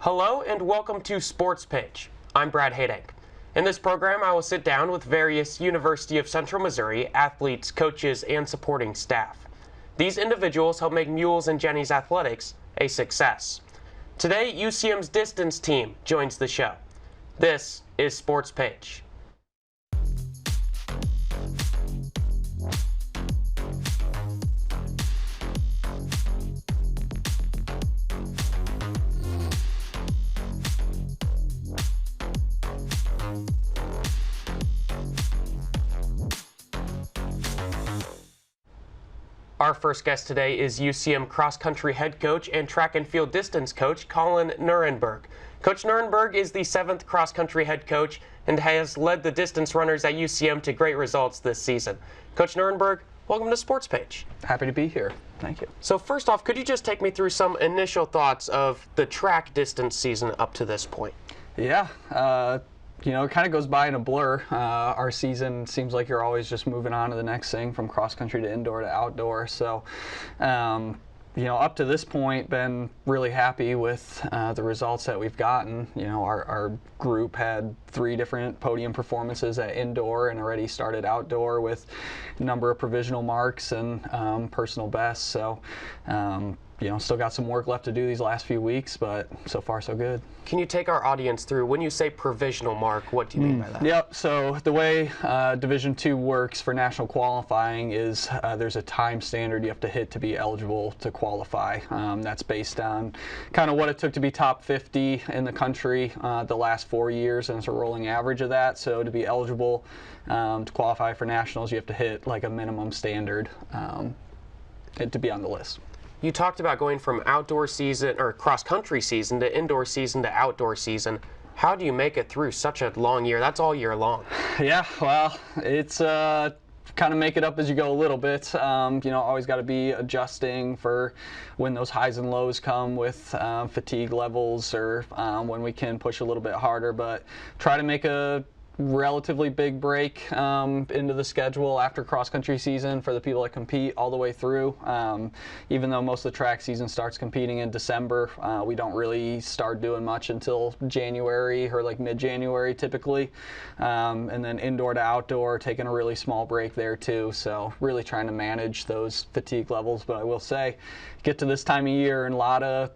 Hello and welcome to Sportspage. I'm Brad Hadank. In this program, I will sit down with various University of Central Missouri athletes, coaches, and supporting staff. These individuals help make Mules and Jenny's athletics a success. Today, UCM's distance team joins the show. This is Sportspage. Our first guest today is UCM cross-country head coach and track and field distance coach Collin Nurenberg. Coach Nurenberg is the 7th cross-country head coach and has led the distance runners at UCM to great results this season. Coach Nurenberg, welcome to Sportspage. Happy to be here. Thank you. So first off, could you just take me through some initial thoughts of the track distance season up to this point? Yeah. It kind of goes by in a blur. Our season seems like you're always just moving on to the next thing, from cross country to indoor to outdoor. So, up to this point, been really happy with the results that we've gotten. Our group had 3 different podium performances at indoor and already started outdoor with a number of provisional marks and personal bests. So, still got some work left to do these last few weeks, but so far so good. Can you take our audience through, when you say provisional mark, what do you mean by that? Yep, so the way Division II works for national qualifying is there's a time standard you have to hit to be eligible to qualify. That's based on kind of what it took to be top 50 in the country the last 4 years, and it's a rolling average of that. So to be eligible to qualify for nationals, you have to hit like a minimum standard to be on the list. You talked about going from outdoor season or cross-country season to indoor season to outdoor season. How do you make it through such a long year? That's all year long. Yeah, well, it's kind of make it up as you go a little bit. Always got to be adjusting for when those highs and lows come with fatigue levels, or when we can push a little bit harder, but try to make a relatively big break into the schedule after cross-country season for the people that compete all the way through. Even though most of the track season starts competing in December, we don't really start doing much until January or like mid-January typically. And then indoor to outdoor, taking a really small break there too. So really trying to manage those fatigue levels. But I will say, get to this time of year and a lot of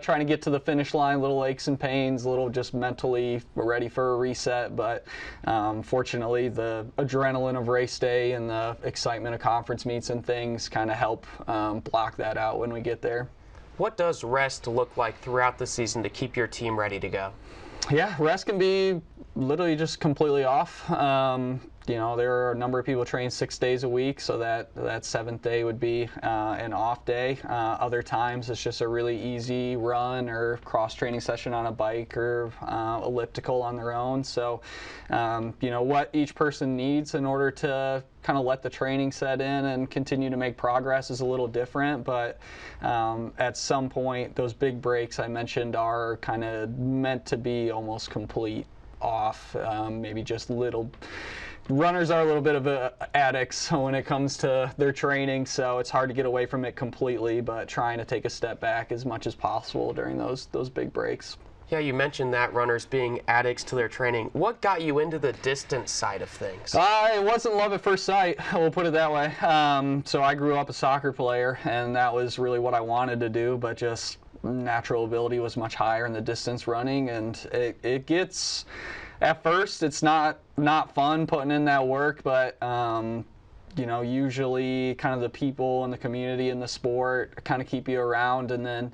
trying to get to the finish line, little aches and pains, little just mentally ready for a reset. But fortunately, the adrenaline of race day and the excitement of conference meets and things kind of help block that out when we get there. What does rest look like throughout the season to keep your team ready to go? Yeah, rest can be literally just completely off. There are a number of people train 6 days a week, so that 7th day would be an off day. Other times it's just a really easy run or cross-training session on a bike or elliptical on their own. So, what each person needs in order to kind of let the training set in and continue to make progress is a little different, but at some point those big breaks I mentioned are kind of meant to be almost complete off. Maybe just little. Runners are a little bit of addicts when it comes to their training, so it's hard to get away from it completely, but trying to take a step back as much as possible during those big breaks. Yeah, you mentioned that, runners being addicts to their training. What got you into the distance side of things? It wasn't love at first sight, we'll put it that way. So I grew up a soccer player, and that was really what I wanted to do, but just natural ability was much higher in the distance running, and it gets, at first it's not fun putting in that work, but usually kind of the people in the community in the sport kind of keep you around, and then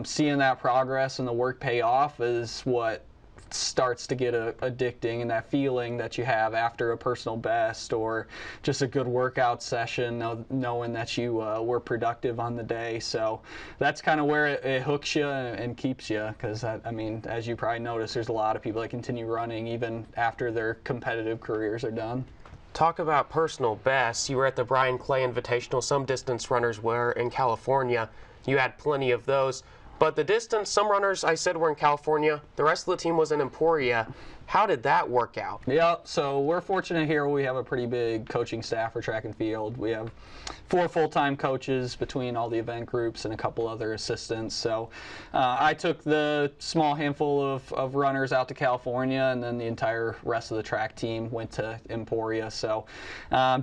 seeing that progress and the work pay off is what starts to get addicting, and that feeling that you have after a personal best or just a good workout session, knowing that you were productive on the day. So that's kind of where it hooks you and keeps you, because as you probably noticed, there's a lot of people that continue running even after their competitive careers are done. Talk about personal bests. You were at the Brian Clay Invitational. Some distance runners were in California. You had plenty of those. But the distance, some runners I said were in California. The rest of the team was in Emporia. How did that work out? Yeah, so we're fortunate here. We have a pretty big coaching staff for track and field. We have 4 full-time coaches between all the event groups and a couple other assistants. So I took the small handful of runners out to California, and then the entire rest of the track team went to Emporia. So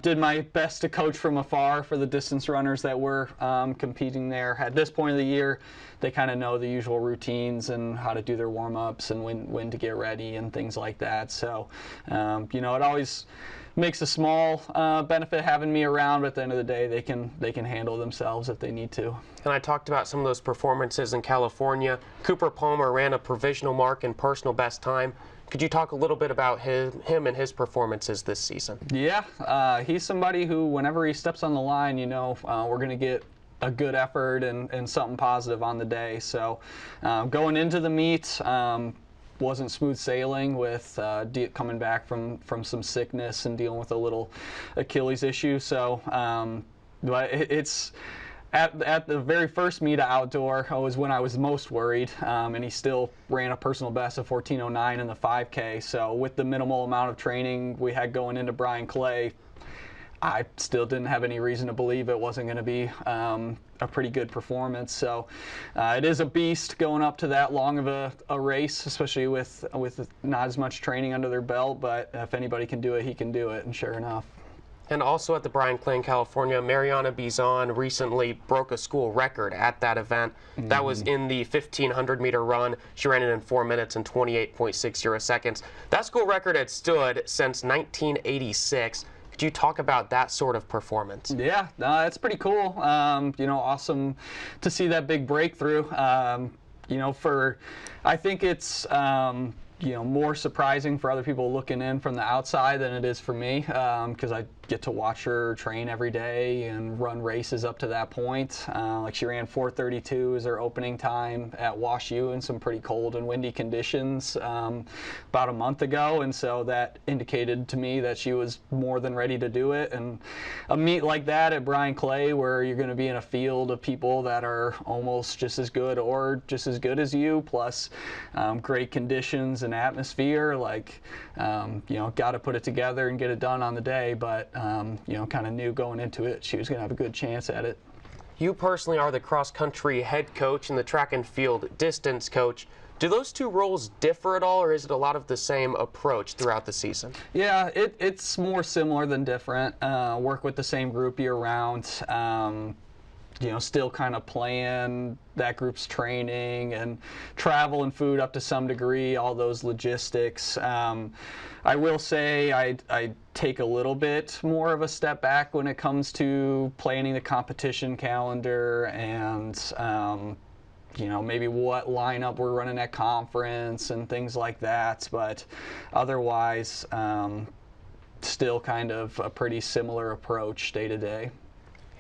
did my best to coach from afar for the distance runners that were competing there. At this point of the year, they kind of know the usual routines and how to do their warm-ups and when to get ready and things like that. So, you know, it always makes a small benefit having me around, but at the end of the day, they can handle themselves if they need to. And I talked about some of those performances in California. Cooper Palmer ran a provisional mark and personal best time. Could you talk a little bit about him and his performances this season? Yeah, he's somebody who, whenever he steps on the line, you know, we're going to get a good effort and something positive on the day. So going into the meet, wasn't smooth sailing with coming back from some sickness and dealing with a little Achilles issue. So but it's at the very first meet outdoor was when I was most worried, and he still ran a personal best of 14:09 in the 5K. So with the minimal amount of training we had going into Brian Clay, I still didn't have any reason to believe it wasn't going to be a pretty good performance. So it is a beast going up to that long of a race, especially with not as much training under their belt. But if anybody can do it, he can do it, and sure enough. And also at the Brian Clay in California, Marianna Bizon recently broke a school record at that event. Mm-hmm. That was in the 1,500-meter run. She ran it in 4 minutes and 28.60 seconds. That school record had stood since 1986. Could you talk about that sort of performance? Yeah, that's pretty cool. You know, awesome to see that big breakthrough. You know, I think it's you know, more surprising for other people looking in from the outside than it is for me, because I get to watch her train every day and run races up to that point. Like she ran 4:32 as her opening time at Wash U in some pretty cold and windy conditions about a month ago, and so that indicated to me that she was more than ready to do it. And a meet like that at Brian Clay, where you're going to be in a field of people that are almost just as good or just as good as you, plus great conditions and atmosphere, like you know, got to put it together and get it done on the day. But you know, kind of knew going into it she was going to have a good chance at it. You personally are the cross-country head coach and the track and field distance coach. Do those two roles differ at all, or is it a lot of the same approach throughout the season? Yeah, it's more similar than different. Work with the same group year-round. You know, still kind of plan that group's training and travel and food up to some degree, all those logistics. I will say I take a little bit more of a step back when it comes to planning the competition calendar and you know, maybe what lineup we're running at conference and things like that. But otherwise, still kind of a pretty similar approach day to day.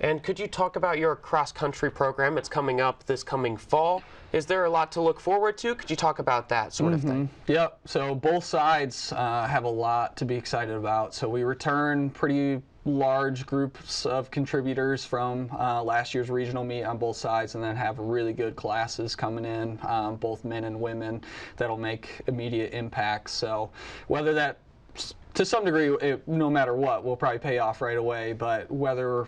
And could you talk about your cross-country program? It's coming up this coming fall. Is there a lot to look forward to? Could you talk about that sort of thing? Yep. So both sides have a lot to be excited about. So we return pretty large groups of contributors from last year's regional meet on both sides, and then have really good classes coming in, both men and women, that'll make immediate impacts. So whether that, to some degree, no matter what, will probably pay off right away, but whether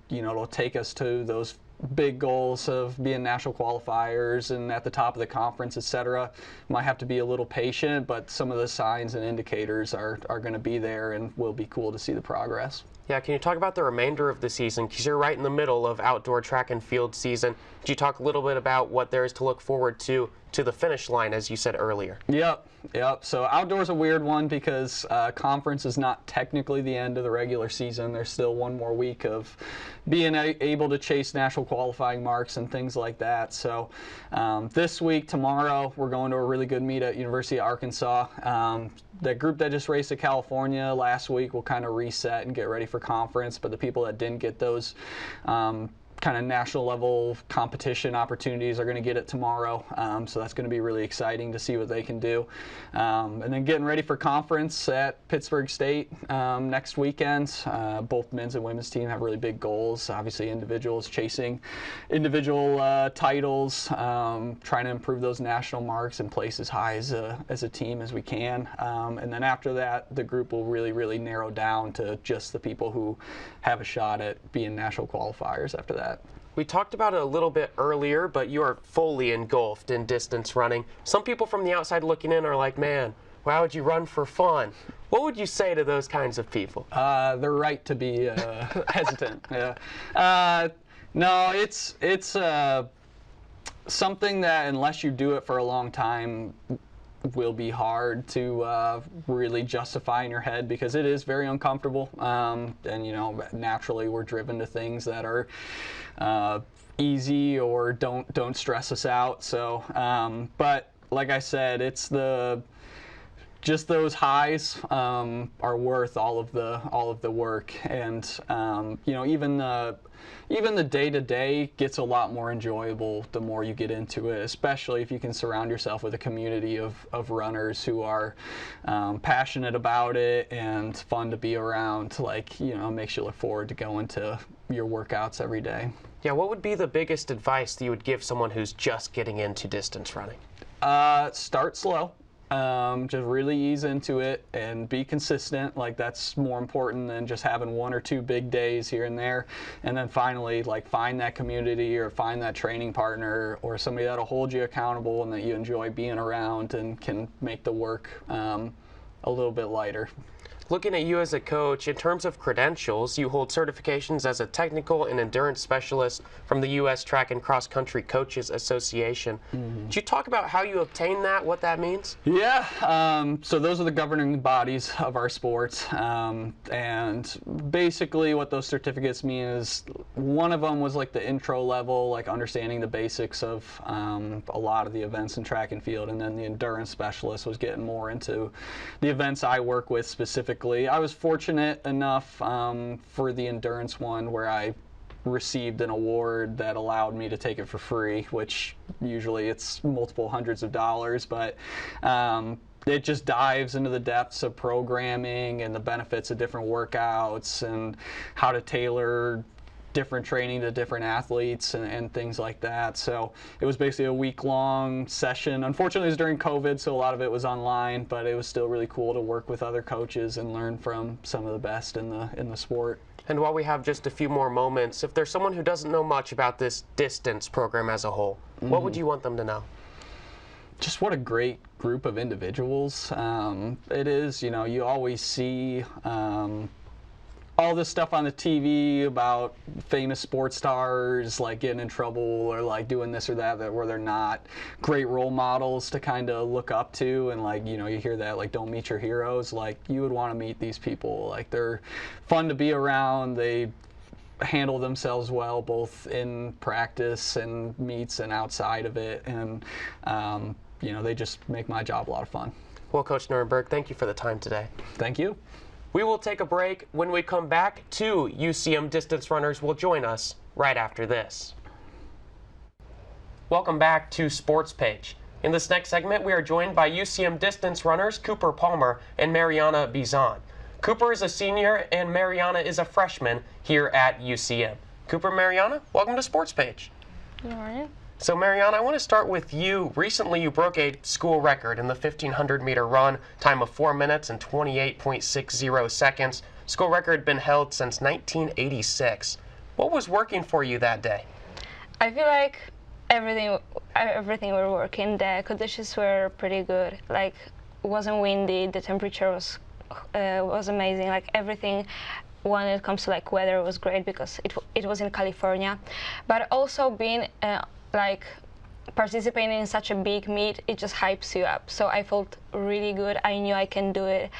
you know, it'll take us to those big goals of being national qualifiers and at the top of the conference, etc., might have to be a little patient, but some of the signs and indicators are going to be there, and will be cool to see the progress. Yeah, can you talk about the remainder of the season? Because you're right in the middle of outdoor track and field season. Could you talk a little bit about what there is to look forward to the finish line, as you said earlier? Yep. So outdoor's a weird one because conference is not technically the end of the regular season. There's still one more week of being able to chase national qualifying marks and things like that. So this week, tomorrow, we're going to a really good meet at University of Arkansas. The group that just raced to California last week will kind of reset and get ready for conference, but the people that didn't get those kind of national level competition opportunities are going to get it tomorrow. So that's going to be really exciting to see what they can do. And then getting ready for conference at Pittsburgh State next weekend. Both men's and women's team have really big goals. Obviously individuals chasing individual titles, trying to improve those national marks and place as high as a team as we can. And then after that, the group will really narrow down to just the people who have a shot at being national qualifiers after that. We talked about it a little bit earlier, but you are fully engulfed in distance running. Some people from the outside looking in are like, man, why would you run for fun? What would you say to those kinds of people? They're right to be hesitant. Yeah. No, it's something that unless you do it for a long time will be hard to really justify in your head, because it is very uncomfortable. And naturally we're driven to things that are easy or don't stress us out. So, but like I said, it's just those highs are worth all of the work, and even the day-to-day gets a lot more enjoyable the more you get into it, especially if you can surround yourself with a community of runners who are passionate about it and fun to be around. Makes you look forward to going to your workouts every day. Yeah, what would be the biggest advice that you would give someone who's just getting into distance running? Start slow. Just really ease into it and be consistent. That's more important than just having one or two big days here and there. And then finally, find that community or find that training partner or somebody that'll hold you accountable and that you enjoy being around and can make the work a little bit lighter. Looking at you as a coach, in terms of credentials, you hold certifications as a technical and endurance specialist from the U.S. Track and Cross Country Coaches Association. Mm-hmm. Could you talk about how you obtain that, what that means? Yeah, so those are the governing bodies of our sport. And basically what those certificates mean is one of them was the intro level, understanding the basics of a lot of the events in track and field. And then the endurance specialist was getting more into the events I work with specifically. I was fortunate enough for the endurance one where I received an award that allowed me to take it for free, which usually it's multiple hundreds of dollars, but it just dives into the depths of programming and the benefits of different workouts and how to tailor different training to different athletes and things like that. So it was basically a week-long session. Unfortunately, it was during COVID, so a lot of it was online, but it was still really cool to work with other coaches and learn from some of the best in the sport. And while we have just a few more moments, if there's someone who doesn't know much about this distance program as a whole, what would you want them to know? Just what a great group of individuals it is. You always see all this stuff on the TV about famous sports stars getting in trouble or doing this or that where they're not great role models to kind of look up to, and you hear that don't meet your heroes. You would want to meet these people. They're fun to be around. They handle themselves well both in practice and meets and outside of it, and they just make my job a lot of fun. Well, Coach Nurenberg, thank you for the time today. Thank you. We will take a break. When we come back, 2 UCM distance runners will join us right after this. Welcome back to Sportspage. In this next segment, we are joined by UCM distance runners Cooper Palmer and Marianna Bizon. Cooper is a senior and Marianna is a freshman here at UCM. Cooper and Marianna, welcome to Sportspage. Good morning. So Marianna, I want to start with you. Recently you broke a school record in the 1,500 meter run, time of 4 minutes and 28.60 seconds. School record had been held since 1986. What was working for you that day? I feel like everything were working. The conditions were pretty good. It wasn't windy, the temperature was amazing. Everything when it comes to weather was great because it was in California. But also being participating in such a big meet, it just hypes you up. So I felt really good. I knew I can do it,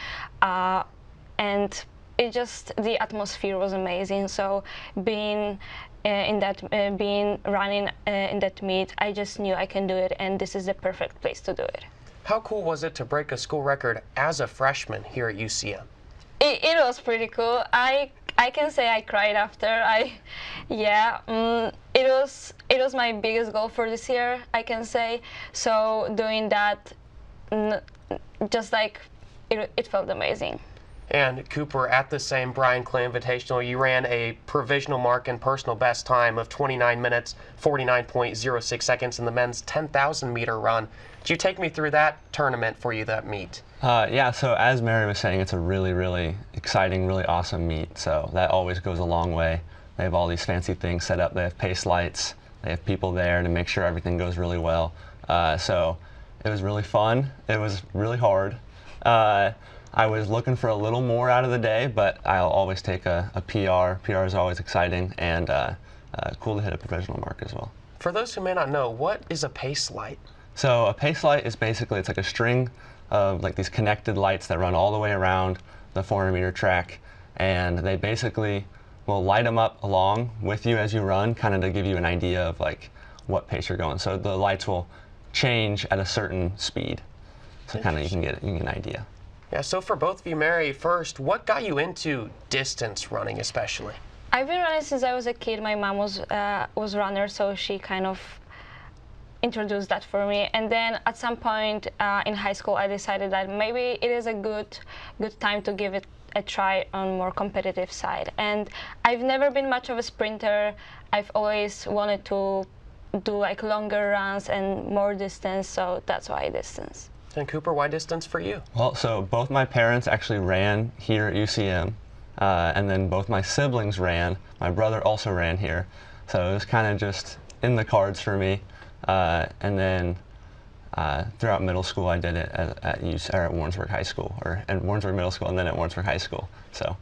and the atmosphere was amazing. So running in that meet, I just knew I can do it, and this is the perfect place to do it. How cool was it to break a school record as a freshman here at UCM? It was pretty cool. I I can say I cried after. It was my biggest goal for this year, I can say. So doing that, just like it felt amazing. And Cooper, at the same Brian Clay Invitational, you ran a provisional mark and personal best time of 29 minutes, 49.06 seconds in the men's 10,000 meter run. Could you take me through that tournament for you, that meet? Yeah, so as Mary was saying, it's a really, really exciting, really awesome meet. So that always goes a long way. They have all these fancy things set up. They have pace lights. They have people there to make sure everything goes really well. So it was really fun. It was really hard. I was looking for a little more out of the day, but I'll always take a PR. PR is always exciting, and cool to hit a provisional mark as well. For those who may not know, what is a pace light? So a pace light is basically, it's like a string of like these connected lights that run all the way around the 400-meter track, and they basically will light them up along with you as you run, kind of to give you an idea of like what pace you're going. So the lights will change at a certain speed, so kind of you can get an idea. Yeah, so for both of you, Mary, first, what got you into distance running especially? I've been running since I was a kid. My mom was a runner, so she kind of introduced that for me. And then at some point in high school, I decided that maybe it is a good time to give it a try on more competitive side. And I've never been much of a sprinter. I've always wanted to do like longer runs and more distance, so that's why distance. And Cooper, why distance for you? Well, so both my parents actually ran here at UCM, and then both my siblings ran. My brother also ran here, so it was kind of just in the cards for me. And then throughout middle school, I did it at Warrensburg High School, or at Warrensburg Middle School, and then at Warrensburg High School. So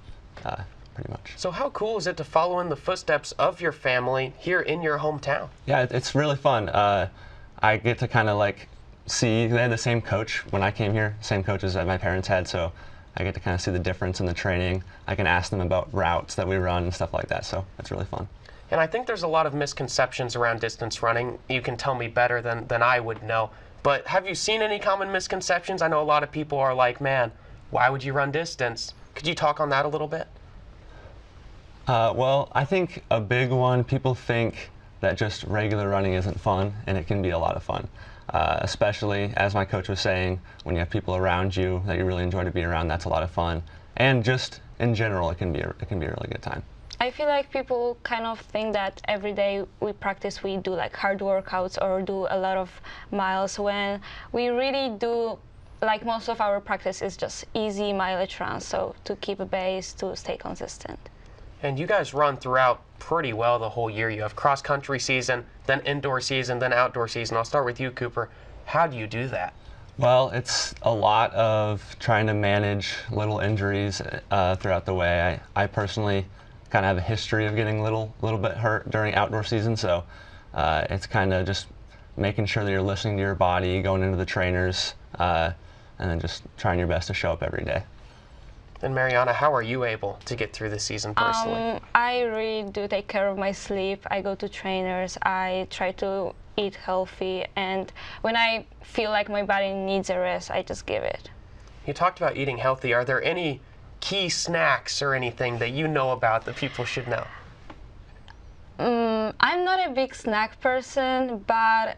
pretty much. So how cool is it to follow in the footsteps of your family here in your hometown? Yeah, it's really fun. I get to kind of like see, they had the same coach when I came here, same coaches that my parents had, so I get to kind of see the difference in the training. I can ask them about routes that we run and stuff like that, so it's really fun. And I think there's a lot of misconceptions around distance running. You can tell me better than I would know. But have you seen any common misconceptions? I know a lot of people are like, man, why would you run distance? Could you talk on that a little bit? Well, I think a big one, people think that just regular running isn't fun, and it can be a lot of fun. Especially, as my coach was saying, when you have people around you that you really enjoy to be around, that's a lot of fun. And just in general, it can be a really good time. I feel like people kind of think that every day we practice, we do like hard workouts or do a lot of miles, when we really do, like most of our practice is just easy mileage runs, so to keep a base, to stay consistent. And you guys run throughout pretty well the whole year. You have cross-country season, then indoor season, then outdoor season. I'll start with you, Cooper. How do you do that? Well, it's a lot of trying to manage little injuries throughout the way. I personally kind of have a history of getting a little bit hurt during outdoor season, so it's kind of just making sure that you're listening to your body, going into the trainers, and then just trying your best to show up every day. And Marianna, how are you able to get through the season personally? I really do take care of my sleep. I go to trainers. I try to eat healthy, and when I feel like my body needs a rest, I just give it. You talked about eating healthy. Are there any key snacks or anything that you know about that people should know? I'm not a big snack person, but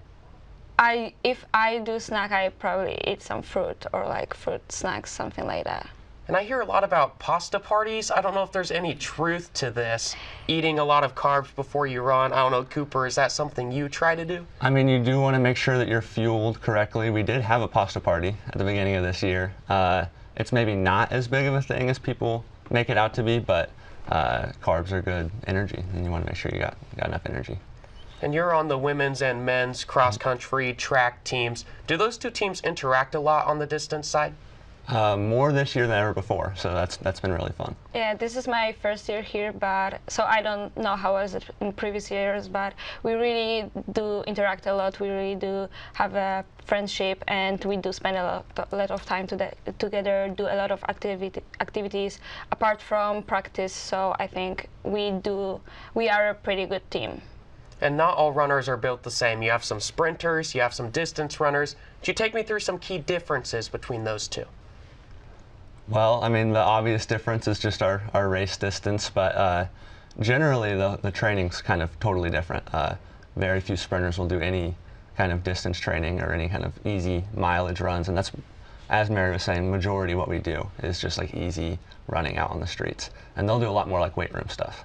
if I do snack, I probably eat some fruit or like fruit snacks, something like that. And I hear a lot about pasta parties. I don't know if there's any truth to this. Eating a lot of carbs before you run. I don't know, Cooper, is that something you try to do? I mean, you do want to make sure that you're fueled correctly. We did have a pasta party at the beginning of this year. It's maybe not as big of a thing as people make it out to be, but carbs are good energy, and you want to make sure you got enough energy. And you're on the women's and men's cross-country track teams. Do those two teams interact a lot on the distance side? More this year than ever before, so that's been really fun. Yeah, this is my first year here, but so I don't know how was it in previous years, but we really do interact a lot. We really do have a friendship, and we do spend a lot of time together, do a lot of activities apart from practice. So I think we are a pretty good team. And not all runners are built the same. You have some sprinters, you have some distance runners. Could you take me through some key differences between those two? Well, I mean, the obvious difference is just our race distance, but generally the training's kind of totally different. Very few sprinters will do any kind of distance training or any kind of easy mileage runs, and that's, as Mary was saying, majority what we do is just like easy running out on the streets, and they'll do a lot more like weight room stuff.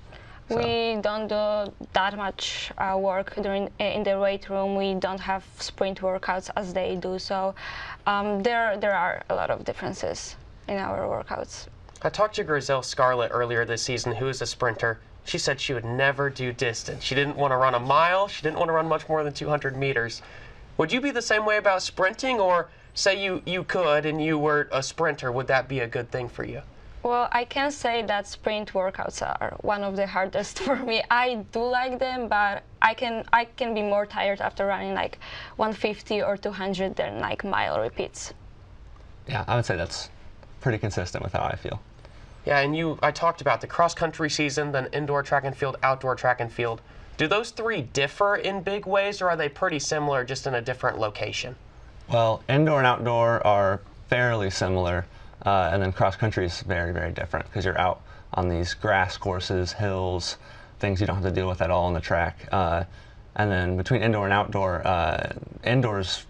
So. We don't do that much work in the weight room. We don't have sprint workouts as they do, so there are a lot of differences in our workouts. I talked to Griselle Scarlett earlier this season, who is a sprinter. She said she would never do distance. She didn't want to run a mile. She didn't want to run much more than 200 meters. Would you be the same way about sprinting, or say you could and you were a sprinter, would that be a good thing for you? Well, I can say that sprint workouts are one of the hardest for me. I do like them, but I can be more tired after running like 150 or 200 than like mile repeats. Yeah, I would say that's pretty consistent with how I feel. Yeah, and I talked about the cross-country season, then indoor track and field, outdoor track and field. Do those three differ in big ways, or are they pretty similar, just in a different location? Well, indoor and outdoor are fairly similar, and then cross-country is very, very different because you're out on these grass courses, hills, things you don't have to deal with at all on the track. And then between indoor and outdoor, indoor's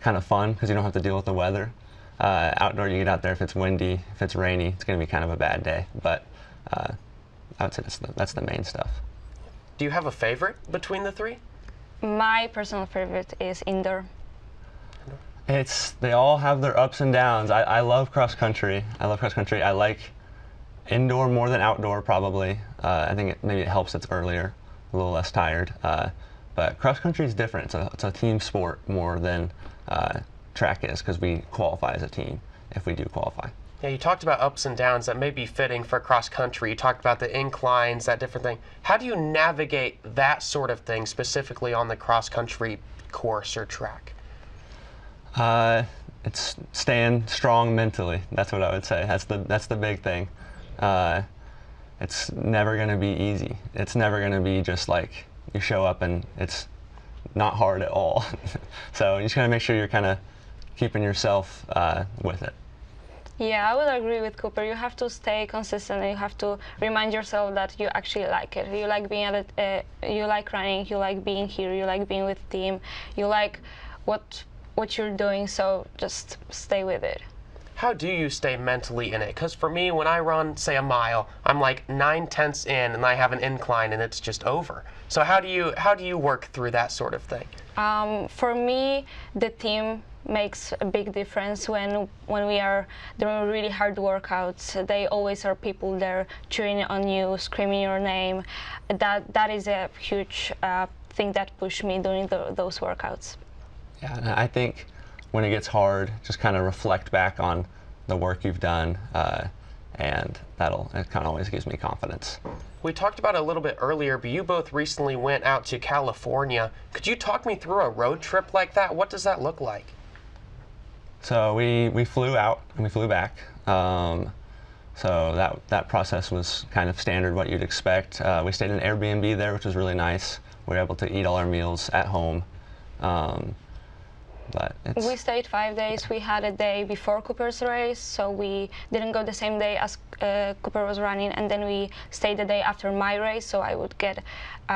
kind of fun because you don't have to deal with the weather. Outdoor, you get out there, if it's windy, if it's rainy, it's going to be kind of a bad day. But I would say that's the main stuff. Do you have a favorite between the three? My personal favorite is indoor. They all have their ups and downs. I love cross country. I like indoor more than outdoor probably. I think maybe it helps it's earlier, a little less tired. But cross country is different. It's a team sport more than track is, because we qualify as a team if we do qualify. Yeah, you talked about ups and downs that may be fitting for cross country. You talked about the inclines, that different thing. How do you navigate that sort of thing specifically on the cross country course or track? It's staying strong mentally. That's what I would say. That's the big thing. It's never going to be easy. It's never going to be just like you show up and it's not hard at all. So you just got to make sure you're kind of keeping yourself with it. Yeah, I would agree with Cooper. You have to stay consistent, and you have to remind yourself that you actually like it. You like being at it. You like running. You like being here. You like being with the team. You like what you're doing. So just stay with it. How do you stay mentally in it? Because for me, when I run, say, a mile, I'm like 9/10 in, and I have an incline, and it's just over. So how do you work through that sort of thing? For me, the team makes a big difference when we are doing really hard workouts. They always are people there cheering on you, screaming your name. That is a huge thing that pushed me during those workouts. Yeah, and I think when it gets hard, just kind of reflect back on the work you've done, and it kind of always gives me confidence. We talked about it a little bit earlier, but you both recently went out to California. Could you talk me through a road trip like that? What does that look like? So we flew out and we flew back. So that process was kind of standard, what you'd expect. We stayed in an Airbnb there, which was really nice. We were able to eat all our meals at home. We stayed 5 days. We had a day before Cooper's race, so we didn't go the same day as Cooper was running, and then we stayed the day after my race, so I would get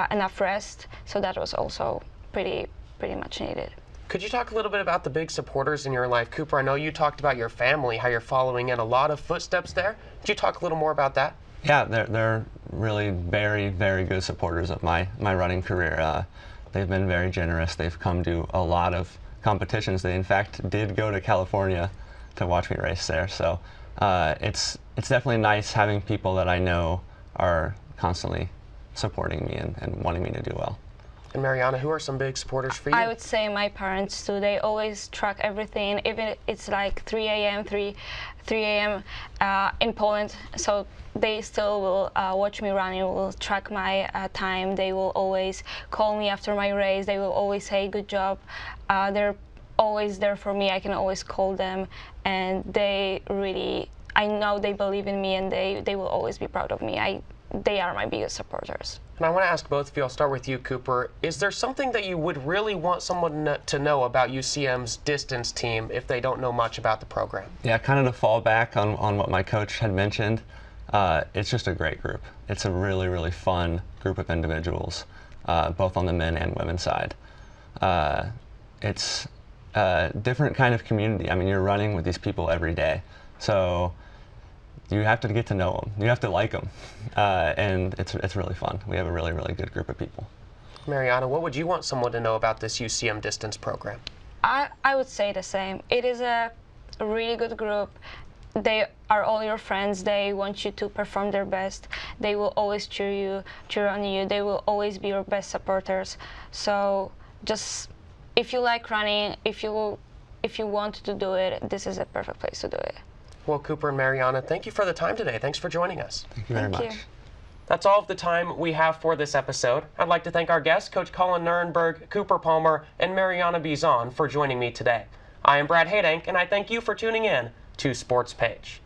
enough rest. So that was also pretty much needed. Could you talk a little bit about the big supporters in your life? Cooper, I know you talked about your family, how you're following in a lot of footsteps there. Could you talk a little more about that? Yeah, they're really very, very good supporters of my running career. They've been very generous. They've come to a lot of competitions. They in fact did go to California to watch me race there. So it's definitely nice having people that I know are constantly supporting me and wanting me to do well. And Marianna, who are some big supporters for you? I would say my parents too. They always track everything, even it's like 3 a.m. In Poland. So they still will watch me running, will track my time. They will always call me after my race. They will always say, good job. They're always there for me. I can always call them, and I know they believe in me, and they will always be proud of me. they are my biggest supporters. And I want to ask both of you, I'll start with you, Cooper. Is there something that you would really want someone to know about UCM's distance team if they don't know much about the program? Yeah, kind of to fall back on what my coach had mentioned, it's just a great group. It's a really, really fun group of individuals, both on the men and women's side. It's a different kind of community. I mean, you're running with these people every day. So you have to get to know them. You have to like them. And it's really fun. We have a really, really good group of people. Marianna, what would you want someone to know about this UCM distance program? I would say the same. It is a really good group. They are all your friends. They want you to perform their best. They will always cheer on you. They will always be your best supporters. So just, if you like running, if you want to do it, this is a perfect place to do it. Well, Cooper and Marianna, thank you for the time today. Thanks for joining us. Thank you very much. That's all of the time we have for this episode. I'd like to thank our guests, Coach Collin Nurenberg, Cooper Palmer, and Marianna Bizon for joining me today. I am Brad Hadank, and I thank you for tuning in to Sportspage.